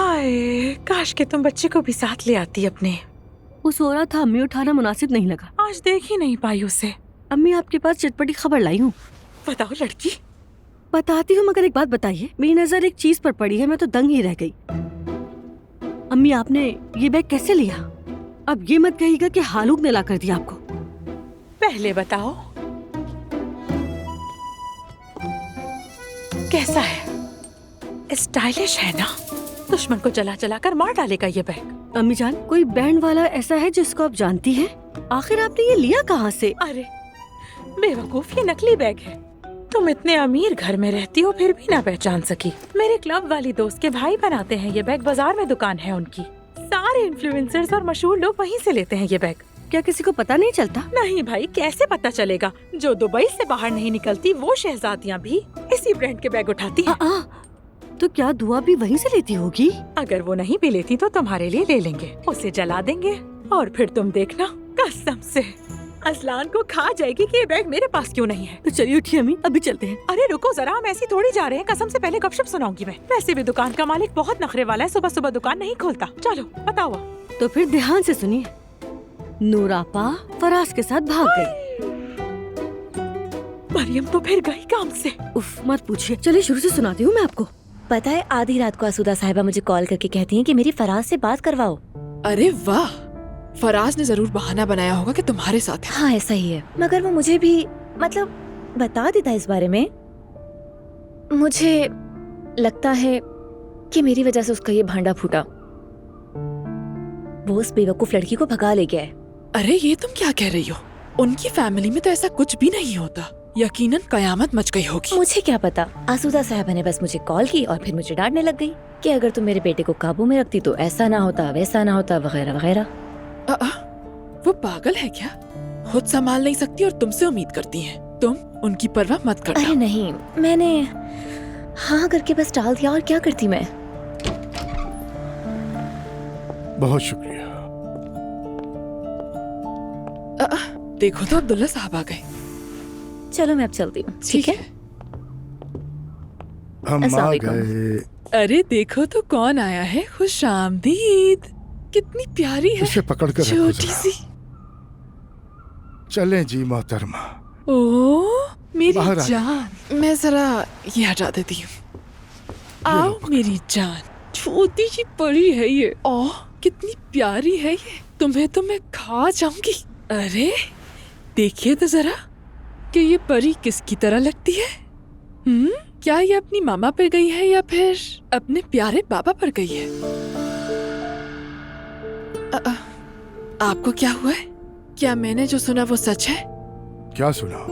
हाय, काश के तुम बच्चे को भी साथ ले आती अपने। वो सो रहा था, अम्मी उठाना मुनासिब नहीं लगा। आज देख ही नहीं पाई उसे। अम्मी आपके पास चटपटी खबर लाई हूँ। बताओ लड़की। बताती हूँ, मगर एक बात बताइए। मेरी नजर एक चीज पर पड़ी है, मैं तो दंग ही रह गई। अम्मी आपने ये बैग कैसे लिया? अब ये मत कहिएगा कि हालूक ने ला कर दिया आपको। पहले बताओ कैसा है? स्टाइलिश है ना? दुश्मन को जला जला कर मार डालेगा ये बैग। अम्मी जान, कोई बैंड वाला ऐसा है जिसको आप जानती हैं? आखिर आपने ये लिया कहाँ से? अरे बेवकूफ, ये नकली बैग है। तुम इतने अमीर घर में रहती हो फिर भी ना पहचान सकी। मेरे क्लब वाली दोस्त के भाई बनाते हैं ये बैग, बाजार में दुकान है उनकी। सारे इन्फ्लुएंसर्स और मशहूर लोग वहीं से लेते हैं ये बैग। क्या किसी को पता नहीं चलता? नहीं भाई, कैसे पता चलेगा? जो दुबई से बाहर नहीं निकलती वो शहजादियाँ भी इसी ब्रांड के बैग उठाती हैं। तो क्या दुआ भी वहीं से लेती होगी? अगर वो नहीं भी लेती तो तुम्हारे लिए ले लेंगे, उसे जला देंगे और फिर तुम देखना, कसम से असलान को खा जाएगी कि ये बैग मेरे पास क्यों नहीं है। तो चलिए उठिए अम्मी, अभी चलते हैं। अरे रुको जरा, हम ऐसी थोड़ी जा रहे हैं। कसम से पहले गपशप सुनाऊंगी मैं। वैसे भी दुकान का मालिक बहुत नखरे वाला है, सुबह सुबह दुकान नहीं खोलता। चलो बताओ। तो फिर ध्यान से सुनिए। नूरापा फराज के साथ भाग गई। मरियम तो फिर गई काम से। उफ, मत पूछिए। चलिए शुरू से सुनाती हूँ मैं आपको। पता है, आधी रात को आसूदा साहिबा मुझे कॉल करके कहती हैं कि मेरी फराज से बात करवाओ। अरे वाह, फराज ने जरूर बहाना बनाया होगा कि तुम्हारे साथ है। हाँ ऐसा ही है, मगर वो मुझे भी मतलब बता देता इस बारे में। मुझे लगता है कि मेरी वजह से उसका ये भांडा फूटा। वो उस बेवकूफ लड़की को भगा ले गया है। अरे ये तुम क्या कह रही हो? उनकी फैमिली में तो ऐसा कुछ भी नहीं होता। यकीनन कयामत मच गई होगी। मुझे क्या पता। आसूदा साहिबा ने बस मुझे कॉल की और फिर मुझे डांटने लग गई कि अगर तुम मेरे बेटे को काबू में रखती तो ऐसा ना होता, वैसा ना होता, वगैरह वगैरह। वो पागल है क्या? खुद संभाल नहीं सकती और तुमसे उम्मीद करती है। तुम उनकी परवाह मत करना। अरे नहीं, मैंने हाँ करके बस टाल दिया, और क्या करती मैं। बहुत शुक्रिया। देखो तो अब्दुल्ला साहब आ गए। चलो मैं अब चलती हूँ। ठीक है, हम अस्सलाम आ वालेकुम। गए। अरे देखो तो कौन आया है। खुश आमदीद। कितनी प्यारी है, इसे पकड़ कर रखो छोटी जरा। सी। चलें जी मोहतरमा। ओ मेरी बाहर आ जान, मैं जरा ये हटा देती हूँ। आओ मेरी जान, छोटी सी परी है ये। ओह कितनी प्यारी है ये। तुम्हें तो मैं खा जाऊंगी। अरे देखिए तो जरा कि ये परी किसकी तरह लगती है। क्या ये अपनी मामा पर गई है या फिर अपने प्यारे बाबा पर गई है? आपको क्या हुआ है? क्या मैंने जो सुना वो सच है? क्या सुना?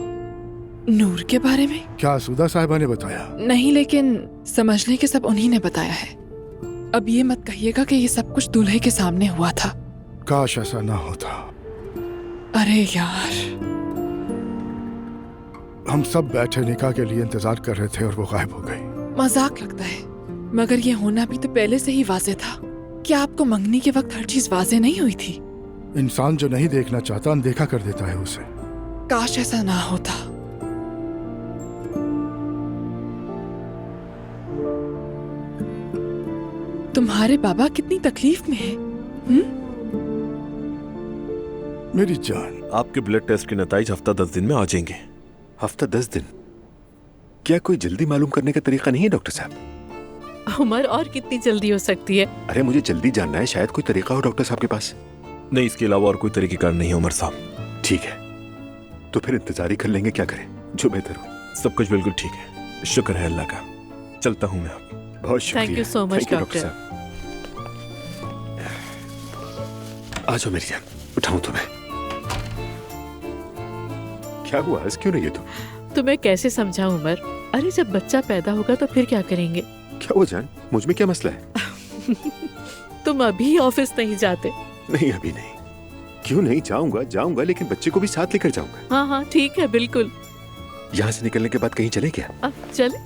नूर के बारे में? क्या आसूदा साहिबा ने बताया? नहीं, लेकिन समझने के सब उन्हीं ने बताया है। अब ये मत कहिएगा कि ये सब कुछ दूल्हे के सामने हुआ था। काश ऐसा ना होता। अरे यार, हम सब बैठे निकाह के लिए इंतजार कर रहे थे और वो गायब हो गई। मजाक लगता है, मगर ये होना भी तो पहले से ही वाज़ेह था। क्या आपको मंगनी के वक्त हर चीज वाज़ेह नहीं हुई थी? इंसान जो नहीं देखना चाहता अनदेखा कर देता है उसे। काश ऐसा ना होता। तुम्हारे बाबा कितनी तकलीफ में हैं। मेरी जान, आपके ब्लड टेस्ट के नतीजे हफ्ता 10 दिन में आ जाएंगे। हफ्ता 10 दिन? क्या कोई जल्दी मालूम करने का तरीका नहीं है डॉक्टर साहब? उमर, और कितनी जल्दी हो सकती है? अरे मुझे जल्दी जानना है, शायद कोई तरीका हो डॉक्टर साहब के पास। नहीं, इसके अलावा और कोई तरीकेकार नहीं है उमर साहब। ठीक है, तो फिर इंतजार ही कर लेंगे, क्या करें, जो बेहतर हो। सब कुछ बिल्कुल ठीक है, शुक्र है अल्लाह का। चलता हूँ मैं अब। बहुत शुक्रिया। Thank you so much, Thank you, doctor. साहब। आ जाओ मेरी जान, उठाऊं तुम्हें। क्या हुआ, हंस क्यों रही है तुम? तुम्हें कैसे समझाऊं उमर? अरे जब बच्चा पैदा होगा तो फिर क्या करेंगे? क्या हुआ जान, मुझ में क्या मसला है? तुम अभी ऑफिस नहीं जाते? नहीं अभी नहीं। क्यों नहीं, जाऊंगा जाऊंगा, लेकिन बच्चे को भी साथ लेकर जाऊंगा। हाँ हाँ ठीक है, बिल्कुल। यहाँ से निकलने के बाद कहीं चले क्या? अब चले,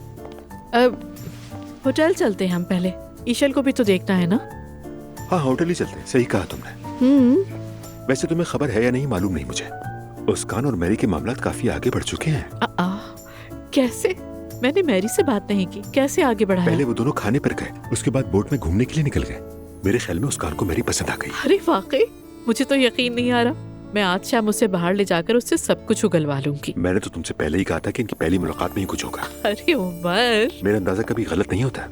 अब होटल चलते हैं हम पहले। ईशल को भी तो देखना है ना। हाँ होटल ही चलते हैं, सही कहा तुमने। वैसे तुम्हें खबर है या नहीं मालूम नहीं मुझे, उस्कान और मैरी के मामलात काफी आगे बढ़ चुके हैं। कैसे? मैंने मैरी से बात नहीं की, कैसे आगे बढ़ाया? पहले वो दोनों खाने पर गए, उसके बाद बोट में घूमने के लिए निकल गए। मेरे ख्याल में उस कार को मेरी पसंद आ गई। अरे वाकई, मुझे तो यकीन नहीं आ रहा। मैं आज शाम उसे बाहर ले जाकर उससे सब कुछ उगलवा लूंगी। मैंने तो तुमसे पहले ही कहा था कि इनकी पहली मुलाकात में ही कुछ होगा। अरे उमर, मेरा अंदाजा कभी गलत नहीं होता।